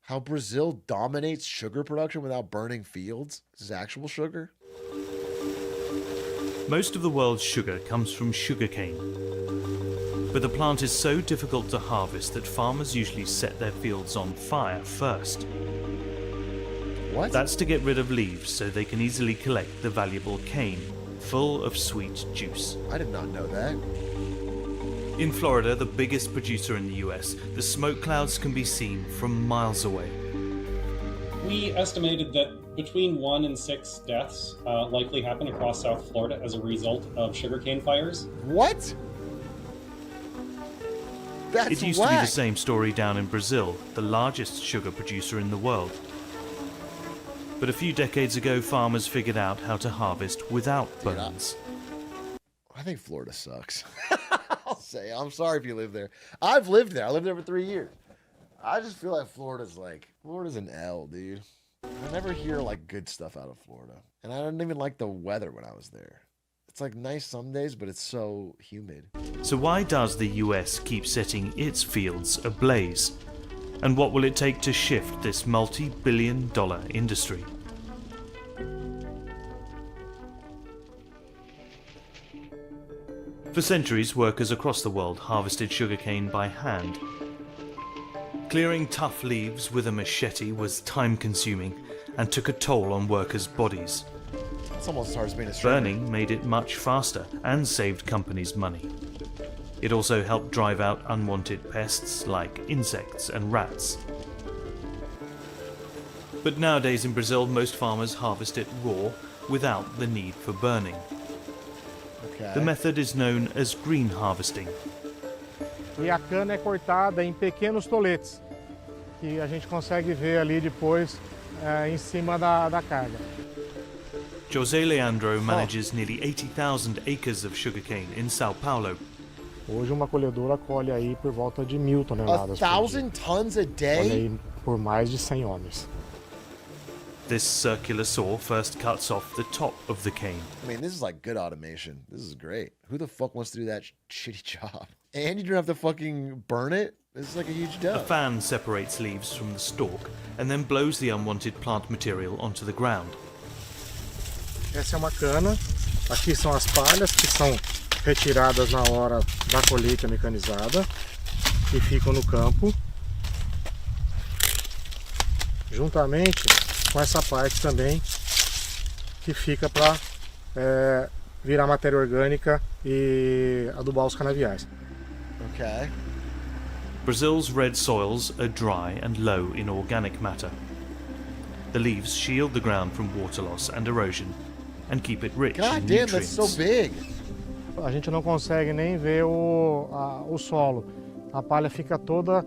How Brazil dominates sugar production without burning fields? This is actual sugar? Most of the world's sugar comes from sugarcane. But the plant is so difficult to harvest that farmers usually set their fields on fire first. What? That's to get rid of leaves so they can easily collect the valuable cane, full of sweet juice. I did not know that. In Florida, the biggest producer in the US, the smoke clouds can be seen from miles away. We estimated that between 1 and 6 deaths likely happen across South Florida as a result of sugarcane fires. What? That's It used to be the same story down in Brazil, the largest sugar producer in the world. But a few decades ago, farmers figured out how to harvest without burns. I think Florida sucks. I'll say. I'm sorry if you live there. I've lived there. I lived there for 3 years. I just feel like Florida's an L, dude. I never hear like good stuff out of Florida. And I didn't even like the weather when I was there. It's like nice some days, but it's so humid. So why does the US keep setting its fields ablaze? And what will it take to shift this multi-billion-dollar industry? For centuries, workers across the world harvested sugarcane by hand. Clearing tough leaves with a machete was time-consuming and took a toll on workers' bodies. It's almost as hard as being a Burning made it much faster and saved companies money. It also helped drive out unwanted pests like insects and rats. But nowadays in Brazil, most farmers harvest it raw without the need for burning. Okay. The method is known as green harvesting. E a cana é cortada em pequenos toletes, que a gente consegue ver ali depois em cima da carga. José Leandro manages nearly 80,000 acres of sugarcane in Sao Paulo. Hoje uma colhedora colhe aí por volta de 1.000 toneladas. 1,000 tons a day? Colhe aí por mais de 100 homens. This circular saw first cuts off the top of the cane. I mean, this is like good automation. This is great. Who the fuck wants to do that shitty job? And you don't have to fucking burn it? This is like a huge A job. fan separates leaves from the stalk and then blows the unwanted plant material onto the ground. Essa é uma cana. Aqui são as palhas que são retiradas na hora da colheita mecanizada e ficam no campo, juntamente com essa parte também que fica para virar matéria orgânica e adubar os canaviais. Okay. Brazil's red soils are dry and low in organic matter. The leaves shield the ground from water loss and erosion and keep it rich God in damn, nutrients. that's so big. A gente não consegue nem ver o solo. A palha fica toda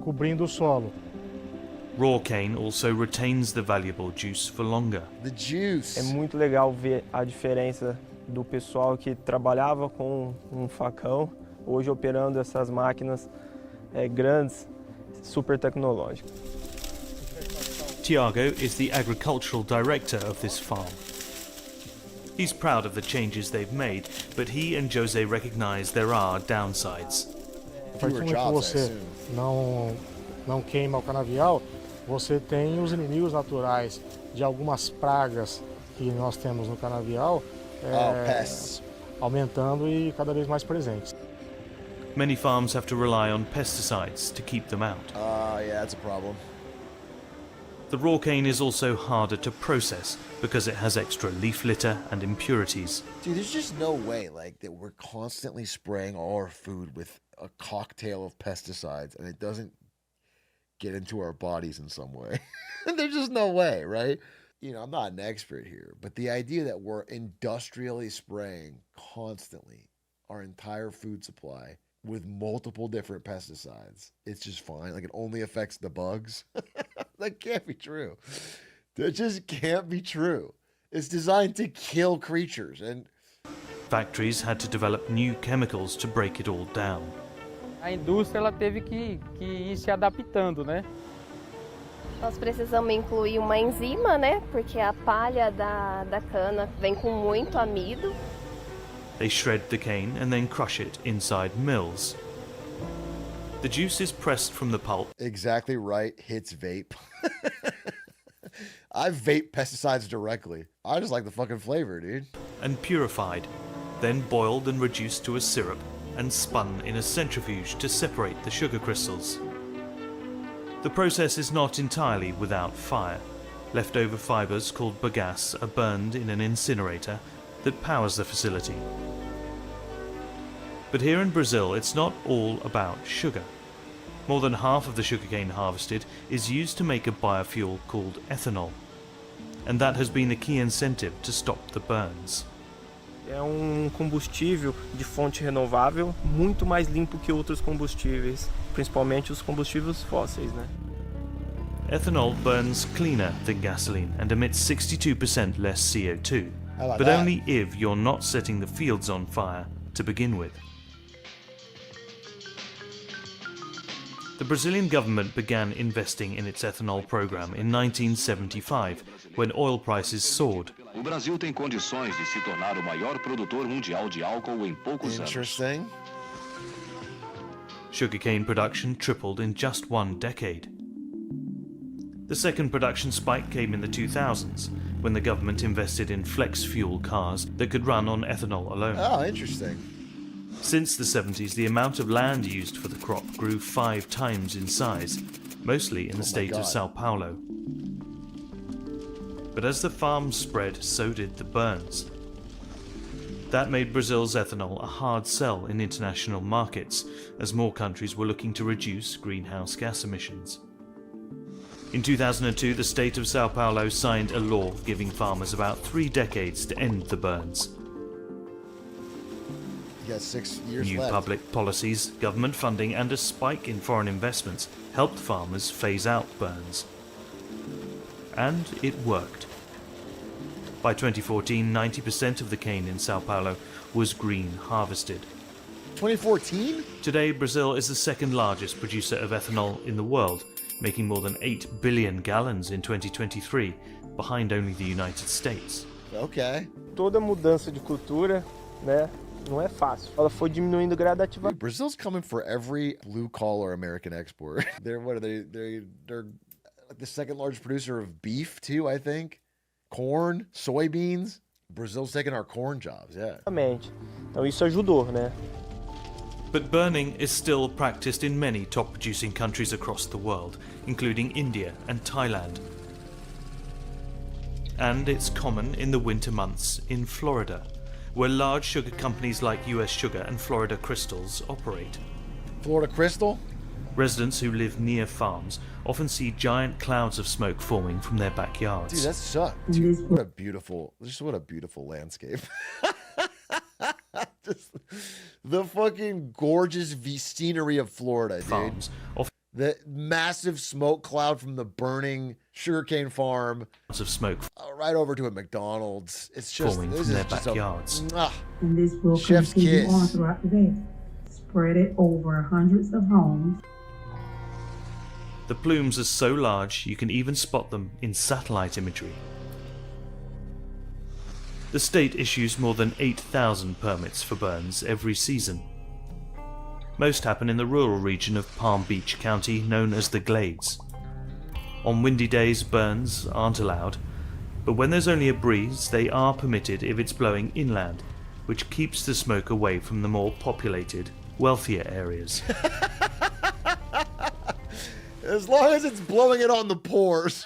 cobrindo o solo. Raw cane also retains the valuable juice for longer. The juice. É muito legal ver a diferença do pessoal que trabalhava com um facão, hoje operando essas máquinas grandes, super tecnológicas. Tiago is the agricultural director of this farm. He's proud of the changes they've made, but he and Jose recognize there are downsides. A partir do momento que você não queima o canavial, você tem os inimigos naturais de algumas pragas que nós temos no canavial pests. aumentando e cada vez mais presentes. Many farms have to rely on pesticides to keep them out. Yeah, that's a problem. The raw cane is also harder to process because it has extra leaf litter and impurities. Dude, there's just no way that we're constantly spraying all our food with a cocktail of pesticides and it doesn't get into our bodies in some way. There's just no way, right? You know, I'm not an expert here, but the idea that we're industrially spraying constantly our entire food supply with multiple different pesticides, it's just fine. Like it only affects the bugs. That can't be true. That just can't be true. It's designed to kill creatures and Factories had to develop new chemicals to break it all down. A indústria ela teve que ir se adaptando, né? Nós precisamos incluir uma enzima, né? Porque a palha da cana vem com muito amido. They shred the cane and then crush it inside mills. The juice is pressed from the pulp. Exactly right. Hits vape. I vape pesticides directly. I just like the fucking flavor, dude. And purified, then boiled and reduced to a syrup and spun in a centrifuge to separate the sugar crystals. The process is not entirely without fire. Leftover fibers called bagasse are burned in an incinerator that powers the facility. But here in Brazil, it's not all about sugar. More than half of the sugarcane harvested is used to make a biofuel called ethanol, and that has been a key incentive to stop the burns. É combustível de fonte renovável muito mais limpo que outros combustíveis, principalmente os combustíveis fósseis, né? Ethanol burns cleaner than gasoline and emits 62% less CO2, like but that. only if you're not setting the fields on fire to begin with. The Brazilian government began investing in its ethanol program in 1975, when oil prices soared. O Brasil tem condições de se tornar o maior produtor mundial de álcool em poucos anos. Interesting. Sugarcane production tripled in just one decade. The second production spike came in the 2000s, when the government invested in flex fuel cars that could run on ethanol alone. Oh, interesting. Since the 70s, the amount of land used for the crop grew 5 times in size, mostly in the state of Sao Paulo. But as the farms spread, so did the burns. That made Brazil's ethanol a hard sell in international markets, as more countries were looking to reduce greenhouse gas emissions. In 2002, the state of Sao Paulo signed a law giving farmers about 3 decades to end the burns. You got 6 years New left. public policies, government funding, and a spike in foreign investments helped farmers phase out burns. And it worked. By 2014, 90% of the cane in Sao Paulo was green harvested. 2014? Today, Brazil is the second largest producer of ethanol in the world, making more than 8 billion gallons in 2023, behind only the United States. Okay. Toda mudança de cultura, né, não é fácil. Ela foi diminuindo gradativamente. Dude, Brazil's coming for every blue-collar American export. They're like the second largest producer of beef too, I think. Corn, soybeans. Brazil's taking our corn jobs, yeah. Então isso ajudou, né? But burning is still practiced in many top-producing countries across the world, including India and Thailand. And it's common in the winter months in Florida, where large sugar companies like US Sugar and Florida Crystals operate. Florida Crystal? Residents who live near farms often see giant clouds of smoke forming from their backyards. Dude, that sucks. Dude, what a beautiful landscape. Just the fucking gorgeous scenery of Florida, dude. Farms the massive smoke cloud from the burning sugarcane farm of smoke right over to a McDonald's. It's just forming this from is their just backyards. And this will Chef's continue kiss. on throughout the day. Spread it over hundreds of homes. The plumes are so large you can even spot them in satellite imagery. The state issues more than 8,000 permits for burns every season. Most happen in the rural region of Palm Beach County, known as the Glades. On windy days, burns aren't allowed, but when there's only a breeze, they are permitted if it's blowing inland, which keeps the smoke away from the more populated, wealthier areas. As long as it's blowing it on the pores.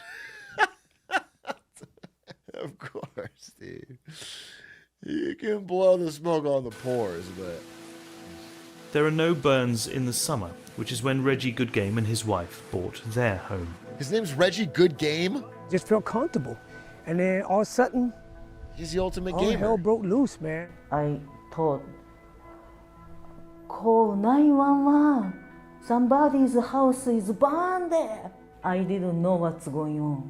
Of course, dude. You can blow the smoke on the pores, but... There are no burns in the summer, which is when Reggie Goodgame and his wife bought their home. His name's Reggie Goodgame? Just felt comfortable. And then all of a sudden, he's the ultimate all gamer. hell broke loose, man. I thought, call 911. Somebody's house is burned there. I didn't know what's going on.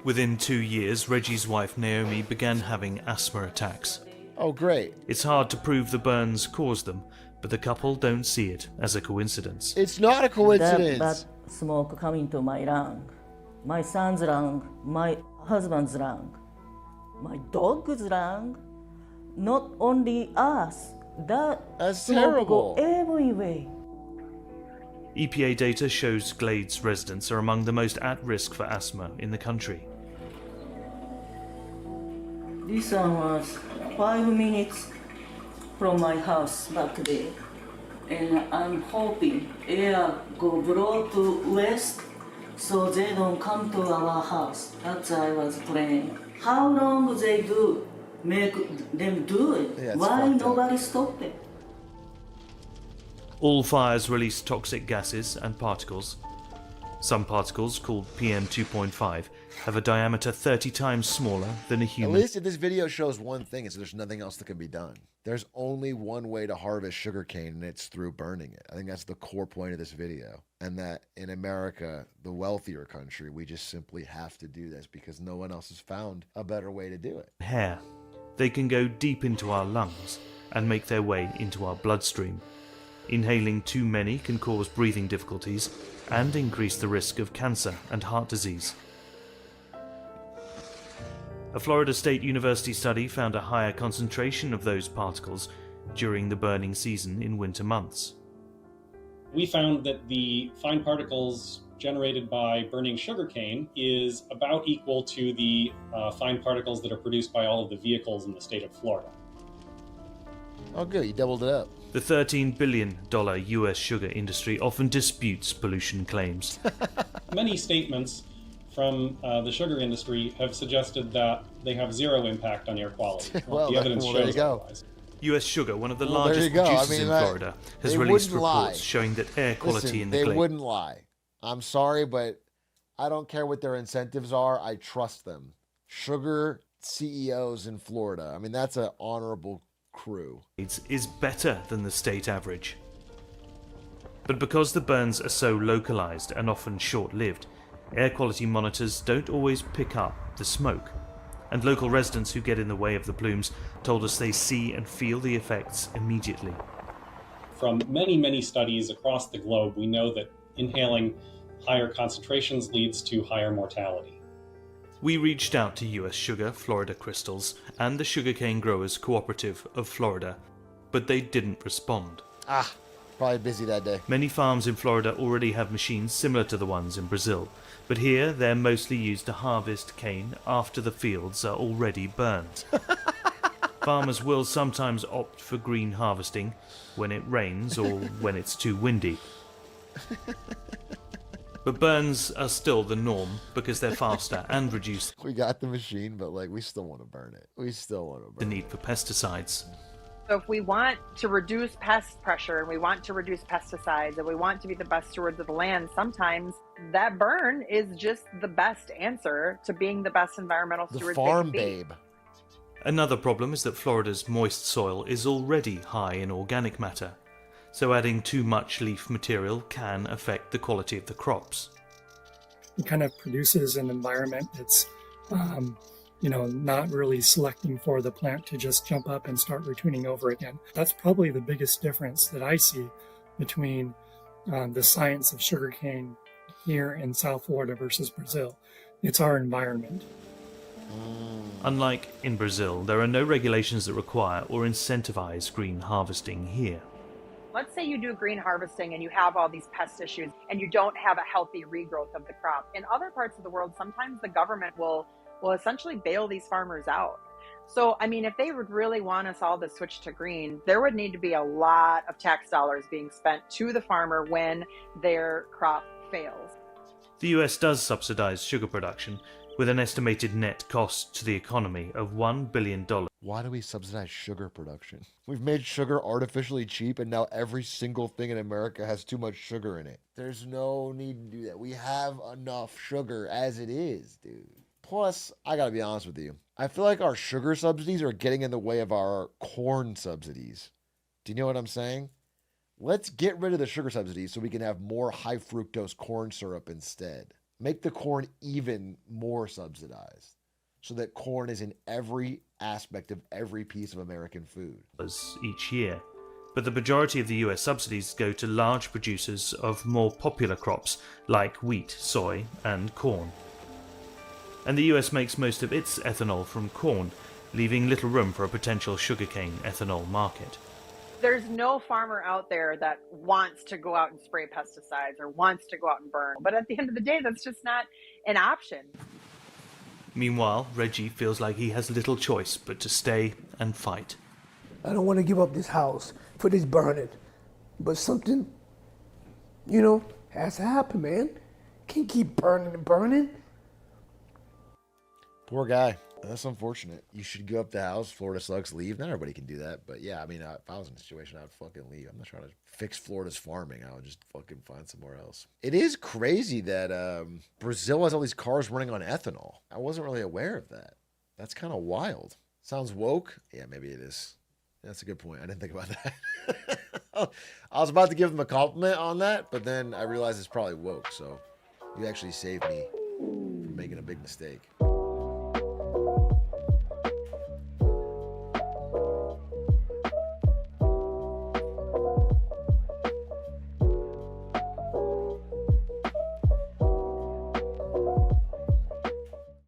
Within 2 years, Reggie's wife Naomi began having asthma attacks. Oh, great. It's hard to prove the burns caused them, but the couple don't see it as a coincidence. It's not a coincidence. That smoke coming to my lung, my son's lung, my husband's lung, my dog's lung, not only us. That's terrible. Go everywhere. EPA data shows Glades residents are among the most at risk for asthma in the country. This one was 5 minutes from my house back there. And I'm hoping air go blow to west so they don't come to our house. That's what I was praying. How long they do make them do it? Yeah, Why nobody stop it? All fires release toxic gases and particles. Some particles, called PM 2.5, have a diameter 30 times smaller than a At human. least if this video shows one thing, is there's nothing else that can be done. There's only one way to harvest sugarcane, and it's through burning it. I think that's the core point of this video. And that in America, the wealthier country, we just simply have to do this because no one else has found a better way to do it. Hair. They can go deep into our lungs and make their way into our bloodstream. Inhaling too many can cause breathing difficulties and increase the risk of cancer and heart disease. A Florida State University study found a higher concentration of those particles during the burning season in winter months. We found that the fine particles generated by burning sugarcane is about equal to the fine particles that are produced by all of the vehicles in the state of Florida. Oh, good. You doubled it up. The $13 billion US sugar industry often disputes pollution claims. Many statements from the sugar industry have suggested that they have zero impact on air quality. Well, the evidence there you shows go. otherwise. US Sugar, one of the Well, there largest you go. I producers mean, in that- Florida, has they released wouldn't lie. reports showing that air quality Listen, in the they Glades. wouldn't lie. I'm sorry, but I don't care what their incentives are. I trust them. Sugar CEOs in Florida. I mean, that's an honorable crew. Is better than the state average. But because the burns are so localized and often short-lived, air quality monitors don't always pick up the smoke. And local residents who get in the way of the plumes told us they see and feel the effects immediately. From many, many studies across the globe, we know that inhaling higher concentrations leads to higher mortality. We reached out to US Sugar, Florida Crystals, and the Sugarcane Growers Cooperative of Florida, but they didn't respond. Probably busy that day. Many farms in Florida already have machines similar to the ones in Brazil, but here they're mostly used to harvest cane after the fields are already burned. Farmers will sometimes opt for green harvesting when it rains or when it's too windy. But burns are still the norm because they're faster and reduce We got the machine, but like we still want to burn it. We still want to burn the need for pesticides. So if we want to reduce pest pressure and we want to reduce pesticides and we want to be the best stewards of the land, sometimes that burn is just the best answer to being the best environmental The stewards farm they can be. babe. Another problem is that Florida's moist soil is already high in organic matter, so adding too much leaf material can affect the quality of the crops. It kind of produces an environment that's not really selecting for the plant to just jump up and start retuning over again. That's probably the biggest difference that I see between the science of sugarcane here in South Florida versus Brazil. It's our environment. Unlike in Brazil, there are no regulations that require or incentivize green harvesting here. Let's say you do green harvesting and you have all these pest issues and you don't have a healthy regrowth of the crop. In other parts of the world, sometimes the government will essentially bail these farmers out. So, I mean, if they would really want us all to switch to green, there would need to be a lot of tax dollars being spent to the farmer when their crop fails. The US does subsidize sugar production, with an estimated net cost to the economy of $1 billion. Why do we subsidize sugar production? We've made sugar artificially cheap, and now every single thing in America has too much sugar in it. There's no need to do that. We have enough sugar as it is, dude. Plus, I gotta be honest with you. I feel like our sugar subsidies are getting in the way of our corn subsidies. Do you know what I'm saying? Let's get rid of the sugar subsidies so we can have more high fructose corn syrup instead. Make the corn even more subsidized so that corn is in every aspect of every piece of American food. Each year. But the majority of the US subsidies go to large producers of more popular crops like wheat, soy, and corn. And the US makes most of its ethanol from corn, leaving little room for a potential sugarcane ethanol market. There's no farmer out there that wants to go out and spray pesticides or wants to go out and burn. But at the end of the day, that's just not an option. Meanwhile, Reggie feels like he has little choice but to stay and fight. I don't want to give up this house for this burning, but something, has to happen, man. Can't keep burning and burning. Poor guy. That's unfortunate. You should give up the house. Florida sucks. Leave. Not everybody can do that. But yeah, I mean, if I was in a situation, I'd fucking leave. I'm not trying to fix Florida's farming. I would just fucking find somewhere else. It is crazy that Brazil has all these cars running on ethanol. I wasn't really aware of that. That's kind of wild. Sounds woke. Yeah, maybe it is. That's a good point. I didn't think about that. I was about to give them a compliment on that, but then I realized it's probably woke. So you actually saved me from making a big mistake.